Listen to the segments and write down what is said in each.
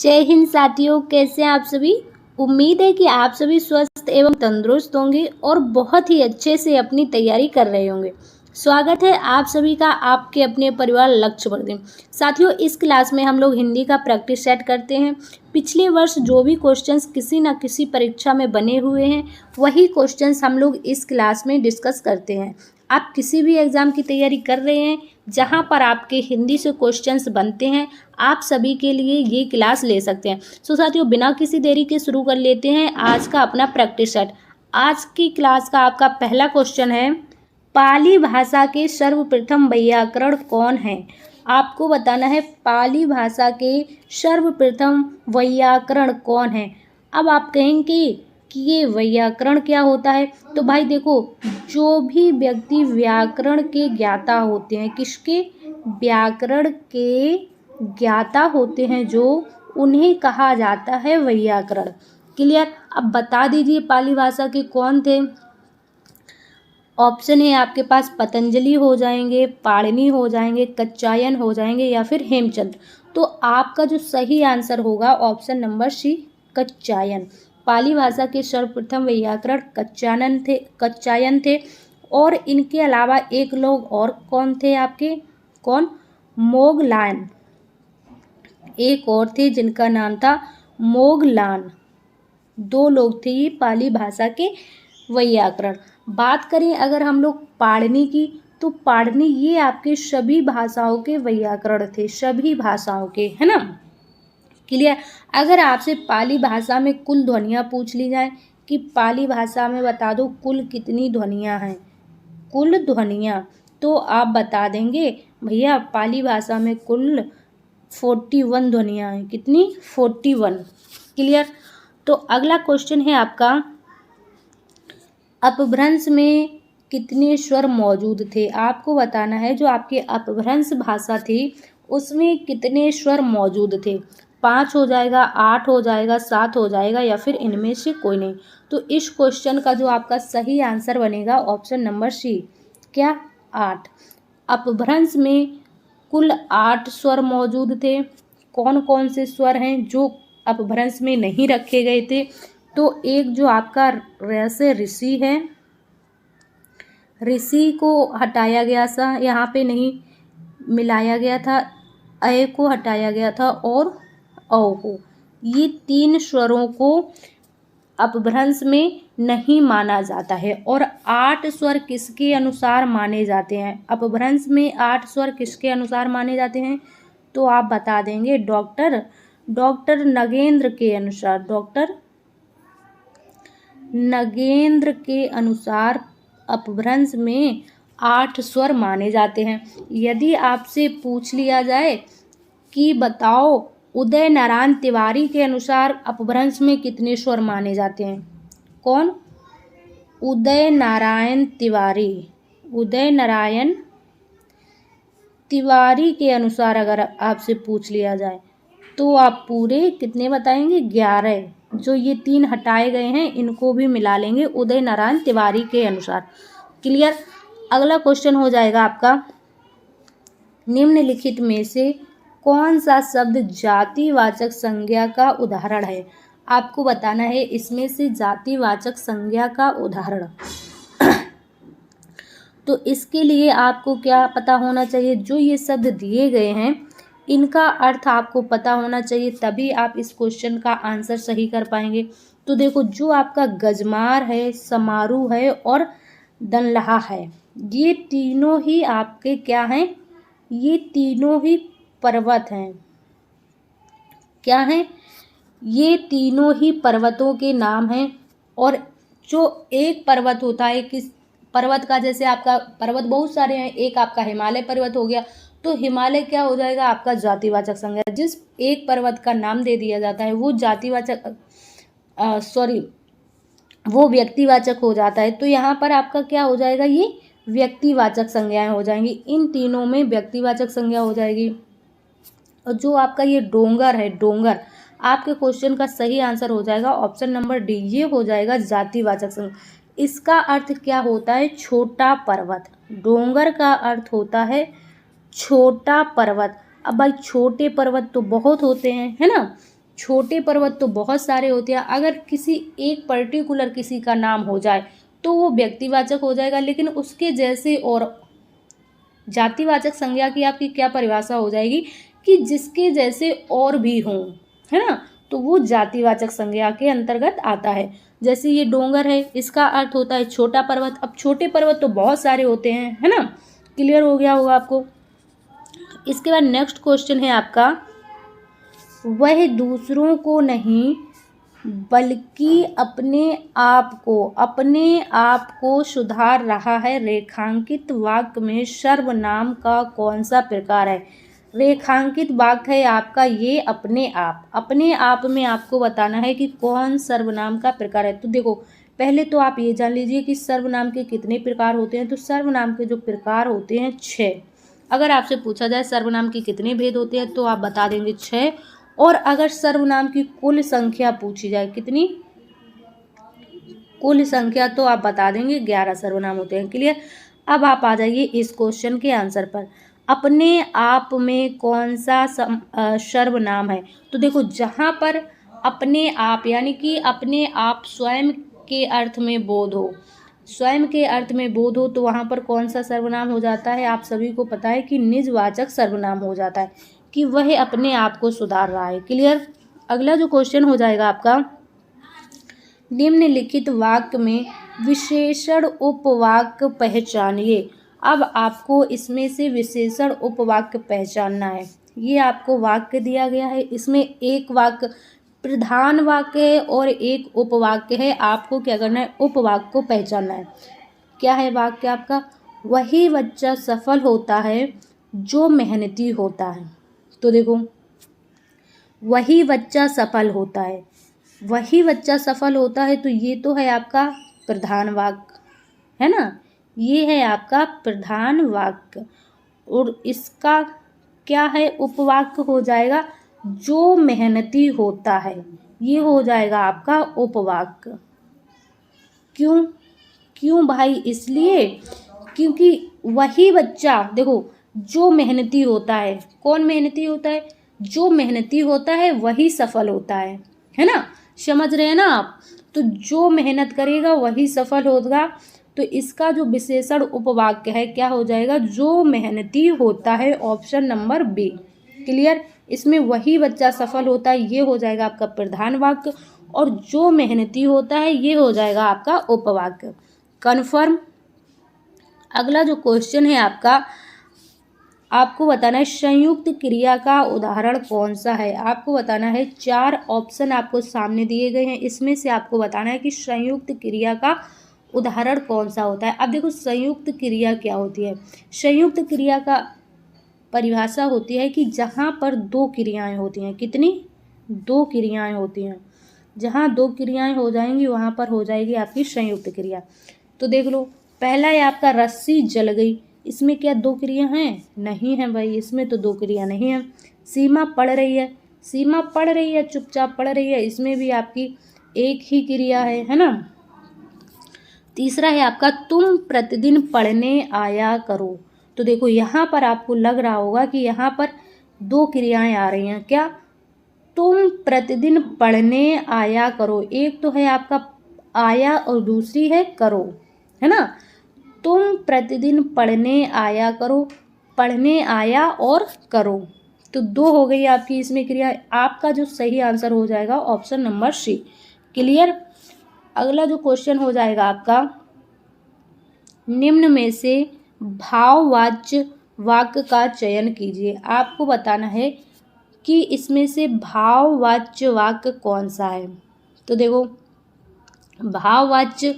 जय हिंद साथियों, कैसे हैं आप सभी। उम्मीद है कि आप सभी स्वस्थ एवं तंदुरुस्त होंगे और बहुत ही अच्छे से अपनी तैयारी कर रहे होंगे। स्वागत है आप सभी का आपके अपने परिवार लक्ष्यवर्धन। साथियों, इस क्लास में हम लोग हिंदी का प्रैक्टिस सेट करते हैं। पिछले वर्ष जो भी क्वेश्चंस किसी न किसी परीक्षा में बने हुए हैं, वही क्वेश्चंस हम लोग इस क्लास में डिस्कस करते हैं। आप किसी भी एग्ज़ाम की तैयारी कर रहे हैं जहां पर आपके हिंदी से क्वेश्चंस बनते हैं, आप सभी के लिए ये क्लास ले सकते हैं। साथियों, बिना किसी देरी के शुरू कर लेते हैं आज का अपना प्रैक्टिस सेट। आज की क्लास का आपका पहला क्वेश्चन है, पाली भाषा के सर्वप्रथम वैयाकरण कौन है। आपको बताना है पाली भाषा के सर्वप्रथम वैयाकरण कौन है। अब आप कहेंगे कि ये वैयाकरण क्या होता है, तो भाई देखो, जो भी व्यक्ति व्याकरण के ज्ञाता होते हैं, किसके, व्याकरण के ज्ञाता होते हैं, जो उन्हें कहा जाता है वैयाकरण। क्लियर। अब बता दीजिए पाली भाषा के कौन थे। ऑप्शन है आपके पास, पतंजलि हो जाएंगे, पाणिनि हो जाएंगे, कात्यायन हो जाएंगे या फिर हेमचंद्र। तो आपका जो सही आंसर होगा ऑप्शन नंबर सी, कात्यायन। पाली भाषा के सर्वप्रथम वैयाकरण कात्यायन थे। और इनके अलावा एक लोग और कौन थे आपके, कौन, मोगलान। एक और थे जिनका नाम था मोगलान। दो लोग थे ये पाली भाषा के वैयाकरण। बात करें अगर हम लोग पाणिनि की, तो पाणिनि ये आपके सभी भाषाओं के वैयाकरण थे, सभी भाषाओं के, है ना। क्लियर। अगर आपसे पाली भाषा में कुल ध्वनियाँ पूछ ली जाए कि पाली भाषा में बता दो कुल कितनी ध्वनियाँ हैं, कुल ध्वनियाँ, तो आप बता देंगे भैया पाली भाषा में कुल 41 ध्वनियाँ हैं। कितनी, 41। क्लियर। तो अगला क्वेश्चन है आपका, अपभ्रंश में कितने स्वर मौजूद थे। आपको बताना है जो आपके अपभ्रंश भाषा थी उसमें कितने स्वर मौजूद थे। 5 हो जाएगा, 8 हो जाएगा, 7 हो जाएगा या फिर इनमें से कोई नहीं। तो इस क्वेश्चन का जो आपका सही आंसर बनेगा ऑप्शन नंबर सी, क्या, 8। अपभ्रंश में कुल 8 स्वर मौजूद थे। कौन कौन से स्वर हैं जो अपभ्रंश में नहीं रखे गए थे, तो एक जो आपका वैसे ऋषि है, ऋषि को हटाया गया था, यहाँ पे नहीं मिलाया गया था, अय को हटाया गया था और औ को, ये 3 स्वरों को अपभ्रंश में नहीं माना जाता है। और 8 स्वर किसके अनुसार माने जाते हैं, अपभ्रंश में 8 स्वर किसके अनुसार माने जाते हैं, तो आप बता देंगे डॉक्टर नगेंद्र के अनुसार, डॉक्टर नगेंद्र के अनुसार अपभ्रंश में 8 स्वर माने जाते हैं। यदि आपसे पूछ लिया जाए कि बताओ उदय नारायण तिवारी के अनुसार अपभ्रंश में कितने स्वर माने जाते हैं, कौन, उदय नारायण तिवारी, उदय नारायण तिवारी के अनुसार अगर आपसे पूछ लिया जाए तो आप पूरे कितने बताएंगे, 11। जो ये 3 हटाए गए हैं इनको भी मिला लेंगे उदय नारायण तिवारी के अनुसार। क्लियर। अगला क्वेश्चन हो जाएगा आपका, निम्नलिखित में से कौन सा शब्द जातिवाचक संज्ञा का उदाहरण है। आपको बताना है इसमें से जातिवाचक संज्ञा का उदाहरण। तो इसके लिए आपको क्या पता होना चाहिए, जो ये शब्द दिए गए हैं इनका अर्थ आपको पता होना चाहिए, तभी आप इस क्वेश्चन का आंसर सही कर पाएंगे। तो देखो, जो आपका गजमार है, समारोह है और दनलहा है, ये तीनों ही आपके क्या हैं, ये तीनों ही पर्वत हैं। क्या हैं, ये तीनों ही पर्वतों के नाम हैं। और जो एक पर्वत होता है, किस पर्वत का, जैसे आपका पर्वत बहुत सारे हैं, एक आपका हिमालय पर्वत हो गया, तो हिमालय क्या हो जाएगा आपका जातिवाचक संज्ञा। जिस एक पर्वत का नाम दे दिया जाता है वो जातिवाचक वो व्यक्तिवाचक हो जाता है। तो यहाँ पर आपका क्या हो जाएगा, ये व्यक्तिवाचक संज्ञाएं हो जाएंगी। इन तीनों में व्यक्तिवाचक संज्ञा हो जाएगी। और जो आपका ये डोंगर है, डोंगर, आपके क्वेश्चन का सही आंसर हो जाएगा ऑप्शन नंबर डी, ये हो जाएगा जातिवाचक संज्ञा। इसका अर्थ क्या होता है, छोटा पर्वत। डोंगर का अर्थ होता है छोटा पर्वत। अब भाई छोटे पर्वत तो बहुत होते हैं, है ना, छोटे पर्वत तो बहुत सारे होते हैं। अगर किसी एक पर्टिकुलर किसी का नाम हो जाए तो वो व्यक्तिवाचक हो जाएगा, लेकिन उसके जैसे और जातिवाचक संज्ञा की आपकी क्या परिभाषा हो जाएगी कि जिसके जैसे और भी हों, है ना, तो वो जातिवाचक संज्ञा के अंतर्गत आता है। जैसे ये डोंगर है, इसका अर्थ होता है छोटा पर्वत। अब छोटे पर्वत तो बहुत सारे होते हैं, है ना, क्लियर हो गया होगा आपको। इसके बाद नेक्स्ट क्वेश्चन है आपका, वह दूसरों को नहीं बल्कि अपने आप को सुधार रहा है। रेखांकित वाक्य में सर्वनाम का कौन सा प्रकार है? रेखांकित वाक्य है आपका ये अपने आप में आपको बताना है कि कौन सर्वनाम का प्रकार है। तो देखो, पहले तो आप ये जान लीजिए कि सर्वनाम के कितने प्रकार होते हैं। तो सर्वनाम के जो प्रकार होते हैं 6। अगर आपसे पूछा जाए सर्वनाम के कितने भेद होते हैं तो आप बता देंगे 6। और अगर सर्वनाम की कुल संख्या पूछी जाए, कितनी कुल संख्या, तो आप बता देंगे 11 सर्वनाम होते हैं। क्लियर। अब आप आ जाइए इस क्वेश्चन के आंसर पर, अपने आप में कौन सा सर्वनाम है? तो देखो, जहाँ पर अपने आप यानी कि अपने आप स्वयं के अर्थ में बोध हो, स्वयं के अर्थ में बोध हो, तो वहाँ पर कौन सा सर्वनाम हो जाता है? आप सभी को पता है कि निजवाचक सर्वनाम हो जाता है, कि वह अपने आप को सुधार रहा है। क्लियर। अगला जो क्वेश्चन हो जाएगा आपका, निम्नलिखित वाक्य में विशेषण उपवाक्य पहचानिए। अब आपको इसमें से विशेषण उपवाक्य पहचानना है। ये आपको वाक्य दिया गया है, इसमें एक वाक्य प्रधान वाक्य है और एक उपवाक्य है। आपको क्या करना है? उपवाक्य को पहचानना है। क्या है वाक्य आपका? वही बच्चा सफल होता है जो मेहनती होता है। तो देखो, वही बच्चा सफल होता है, वही बच्चा सफल होता है, तो ये तो है आपका प्रधान वाक्य, है ना, ये है आपका प्रधान वाक्य। और इसका क्या है? उपवाक्य हो जाएगा जो मेहनती होता है, ये हो जाएगा आपका उपवाक्य। क्यों भाई? इसलिए क्योंकि वही बच्चा, देखो, जो मेहनती होता है, कौन मेहनती होता है? जो मेहनती होता है वही सफल होता है ना, समझ रहे हैं ना आप? तो जो मेहनत करेगा वही सफल होगा। तो इसका जो विशेषण उपवाक्य है क्या हो जाएगा? जो मेहनती होता है, ऑप्शन नंबर बी। क्लियर। इसमें वही बच्चा सफल होता है, ये हो जाएगा आपका प्रधान वाक्य, और जो मेहनती होता है ये हो जाएगा आपका उपवाक्य। कन्फर्म। अगला जो क्वेश्चन है आपका, आपको बताना है संयुक्त क्रिया का उदाहरण कौन सा है। आपको बताना है, 4 ऑप्शन आपको सामने दिए गए हैं, इसमें से आपको बताना है कि संयुक्त क्रिया का उदाहरण कौन सा होता है। अब देखो, संयुक्त क्रिया क्या होती है? संयुक्त क्रिया का परिभाषा होती है कि जहाँ पर 2 क्रियाएं होती हैं। कितनी? 2 क्रियाएं होती हैं। जहाँ 2 क्रियाएं हो जाएंगी वहाँ पर हो जाएगी आपकी संयुक्त क्रिया। तो देख लो, पहला है आपका रस्सी जल गई, इसमें क्या 2 क्रिया हैं? नहीं है भाई, इसमें तो 2 क्रिया नहीं है। सीमा पढ़ रही है, सीमा पढ़ रही है, चुपचाप पढ़ रही है, इसमें भी आपकी एक ही क्रिया है ना। तीसरा है आपका तुम प्रतिदिन पढ़ने आया करो। तो देखो, यहाँ पर आपको लग रहा होगा कि यहाँ पर 2 क्रियाएं आ रही हैं। क्या? तुम प्रतिदिन पढ़ने आया करो, एक तो है आपका आया और दूसरी है करो, है ना। तुम प्रतिदिन पढ़ने आया करो, पढ़ने आया और करो, तो 2 हो गई आपकी इसमें क्रिया। आपका जो सही आंसर हो जाएगा ऑप्शन नंबर सी। क्लियर। अगला जो क्वेश्चन हो जाएगा आपका, निम्न में से भाववाच्य वाक्य का चयन कीजिए। आपको बताना है कि इसमें से भाववाच्य वाक्य कौन सा है। तो देखो, भाववाच्य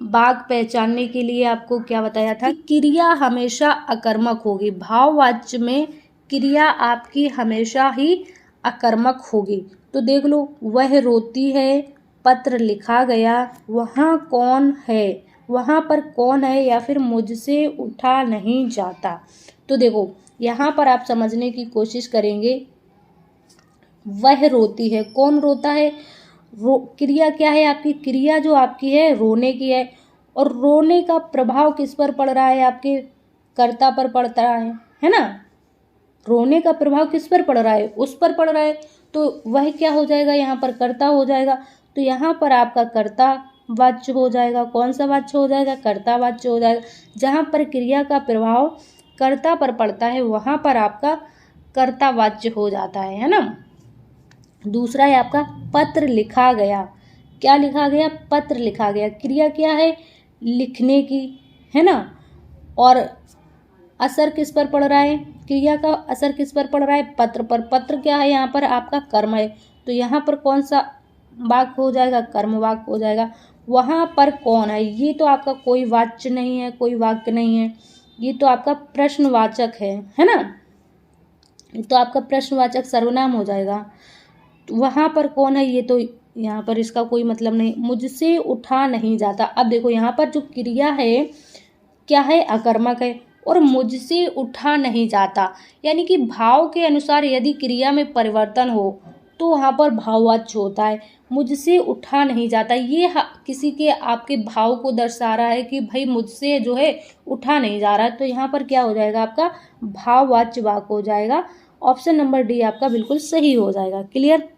वाक्य पहचानने के लिए आपको क्या बताया था? क्रिया हमेशा अकर्मक होगी। भाववाच्य में क्रिया आपकी हमेशा ही अकर्मक होगी। तो देख लो, वह रोती है, पत्र लिखा गया, वहाँ कौन है, वहाँ पर कौन है, या फिर मुझसे उठा नहीं जाता। तो देखो, यहाँ पर आप समझने की कोशिश करेंगे, वह रोती है, कौन रोता है? क्रिया क्या है आपकी? क्रिया जो आपकी है रोने की है, और रोने का प्रभाव किस पर पड़ रहा है? आपके कर्ता पर पड़ता है ना। रोने का प्रभाव किस पर पड़ रहा है? उस पर पड़ रहा है। तो वह क्या हो जाएगा, यहाँ पर कर्ता हो जाएगा। तो यहाँ पर आपका कर्ता वाच्य हो जाएगा। कौन सा वाच्य हो जाएगा, कर्ता वाच्य हो जाएगा। जहाँ पर क्रिया का प्रभाव कर्ता पर पड़ता है वहाँ पर आपका कर्ता वाच्य हो जाता है ना। दूसरा है आपका पत्र लिखा गया। क्या लिखा गया, पत्र लिखा गया। क्रिया क्या है, लिखने की, है ना। और असर किस पर पड़ रहा है, क्रिया का असर किस पर पड़ रहा है, पत्र पर। पत्र क्या है, यहाँ पर आपका कर्म है। तो यहाँ पर कौन सा वाक्य हो जाएगा, कर्म वाक्य हो जाएगा। वहाँ पर कौन है, ये तो आपका कोई वाच्य नहीं है, कोई वाक्य नहीं है, ये तो आपका प्रश्नवाचक है ना। तो आपका प्रश्नवाचक सर्वनाम हो जाएगा। तो वहाँ पर कौन है, ये तो यहाँ पर इसका कोई मतलब नहीं। मुझसे उठा नहीं जाता। अब देखो यहाँ पर जो क्रिया है क्या है, अकर्मक है। और मुझसे उठा नहीं जाता यानी कि भाव के अनुसार यदि क्रिया में परिवर्तन हो तो वहाँ पर भाववाच्य होता है। मुझसे उठा नहीं जाता, ये किसी के आपके भाव को दर्शा रहा है कि भाई मुझसे जो है उठा नहीं जा रहा है। तो यहाँ पर क्या हो जाएगा, आपका भाववाच्य वाक्य हो जाएगा। ऑप्शन नंबर डी आपका बिल्कुल सही हो जाएगा। क्लियर।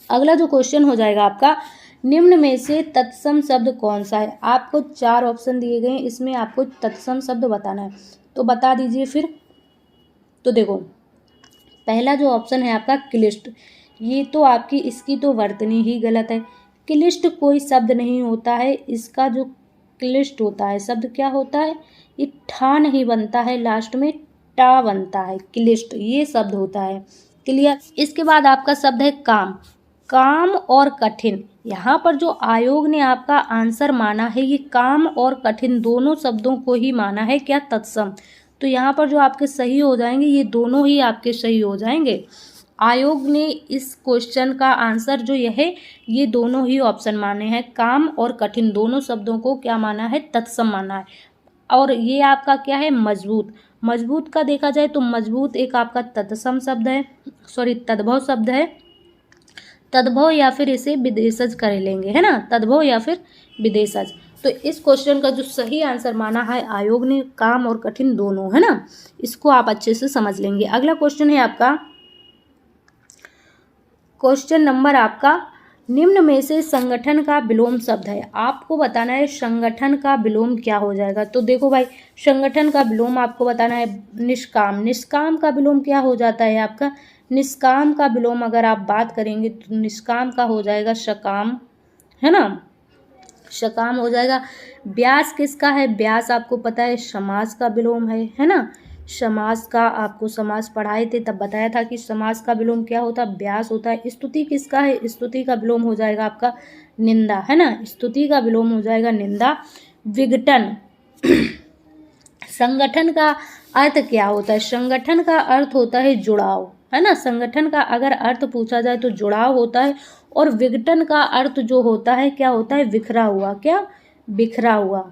अगला जो क्वेश्चन हो जाएगा आपका, निम्न में से तत्सम शब्द कौन सा है। आपको 4 ऑप्शन दिए गए हैं, इसमें आपको तत्सम शब्द बताना है। तो बता दीजिए फिर। तो देखो पहला जो ऑप्शन है आपका क्लिष्ट, ये तो आपकी इसकी तो वर्तनी ही गलत है। क्लिष्ट कोई शब्द नहीं होता है, इसका जो क्लिष्ट होता है शब्द क्या होता है, ये ठा नहीं बनता है, लास्ट में टा बनता है। क्लिष्ट ये शब्द होता है। क्लियर। इसके बाद आपका शब्द है काम। काम और कठिन, यहाँ पर जो आयोग ने आपका आंसर माना है ये काम और कठिन दोनों शब्दों को ही माना है क्या, तत्सम। तो यहाँ पर जो आपके सही हो जाएंगे ये दोनों ही आपके सही हो जाएंगे। आयोग ने इस क्वेश्चन का आंसर जो यह है ये दोनों ही ऑप्शन माने हैं, काम और कठिन दोनों शब्दों को क्या माना है, तत्सम माना है। और ये आपका क्या है, मजबूत। मजबूत का देखा जाए तो मजबूत एक आपका तत्सम शब्द है, सॉरी तद्भव शब्द है। तद्भव या फिर इसे विदेशज कर लेंगे, है ना, तद्भव या फिर विदेशज। तो इस क्वेश्चन का जो सही आंसर माना है आयोग ने काम और कठिन दोनों, है ना। इसको आप अच्छे से समझ लेंगे। अगला क्वेश्चन है आपका क्वेश्चन नंबर आपका, निम्न में से संगठन का विलोम शब्द है। आपको बताना है संगठन का विलोम क्या हो जाएगा। तो देखो भाई संगठन का विलोम आपको बताना है निष्काम। निष्काम का विलोम क्या हो जाता है आपका, निष्काम का विलोम अगर आप बात करेंगे तो निष्काम का हो जाएगा सकाम, है ना, सकाम हो जाएगा। व्यास किसका है, व्यास आपको पता है समास का विलोम है ना। समास का आपको समास पढ़ाए थे तब बताया था कि समास का विलोम क्या होता है, व्यास होता है। स्तुति किसका है, स्तुति का विलोम हो जाएगा आपका निंदा, है ना, स्तुति का विलोम हो जाएगा निंदा। विघटन संगठन का अर्थ क्या होता है, संगठन का अर्थ होता है जुड़ाव, है ना। संगठन का अगर अर्थ पूछा जाए तो जुड़ाव होता है। और विघटन का अर्थ जो होता है क्या होता है, बिखरा हुआ, क्या, बिखरा हुआ,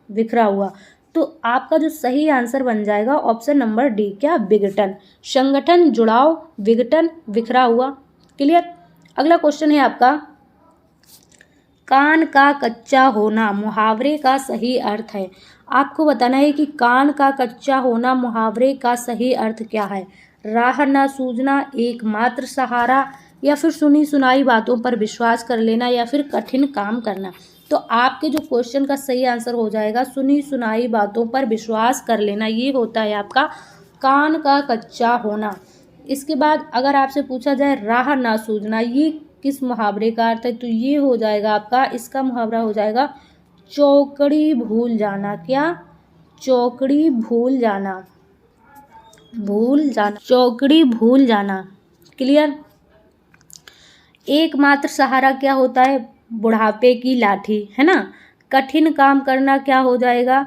बिखरा हुआ। तो आपका जो सही आंसर बन जाएगा ऑप्शन नंबर डी, क्या, विघटन। संगठन, जुड़ाव, विघटन, बिखरा हुआ। क्लियर। अगला क्वेश्चन है आपका, कान का कच्चा होना मुहावरे का सही अर्थ है। आपको बताना है कि कान का कच्चा होना मुहावरे का सही अर्थ क्या है। राह ना सूझना, एकमात्र सहारा, या फिर सुनी सुनाई बातों पर विश्वास कर लेना, या फिर कठिन काम करना। तो आपके जो क्वेश्चन का सही आंसर हो जाएगा सुनी सुनाई बातों पर विश्वास कर लेना, ये होता है आपका कान का कच्चा होना। इसके बाद अगर आपसे पूछा जाए राह ना सूझना, ये किस मुहावरे का अर्थ है, तो ये हो जाएगा आपका, इसका मुहावरा हो जाएगा चौकड़ी भूल जाना, क्या, चौकड़ी भूल जाना, भूल जाना, चौकड़ी भूल जाना। क्लियर। एकमात्र सहारा क्या होता है, बुढ़ापे की लाठी, है ना। कठिन काम करना क्या हो जाएगा,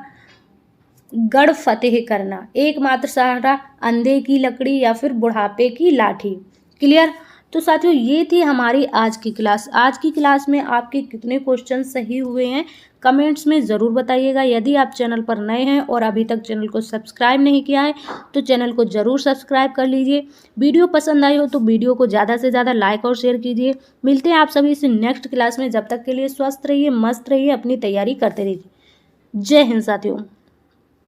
गढ़ फतेह करना। एकमात्र सहारा अंधे की लकड़ी या फिर बुढ़ापे की लाठी। क्लियर। तो साथियों ये थी हमारी आज की क्लास। आज की क्लास में आपके कितने क्वेश्चन सही हुए हैं कमेंट्स में ज़रूर बताइएगा। यदि आप चैनल पर नए हैं और अभी तक चैनल को सब्सक्राइब नहीं किया है तो चैनल को ज़रूर सब्सक्राइब कर लीजिए। वीडियो पसंद आई हो तो वीडियो को ज़्यादा से ज़्यादा लाइक और शेयर कीजिए। मिलते हैं आप सभी से नेक्स्ट क्लास में। जब तक के लिए स्वस्थ रहिए, मस्त रहिए, अपनी तैयारी करते रहिए। जय हिंद साथियों।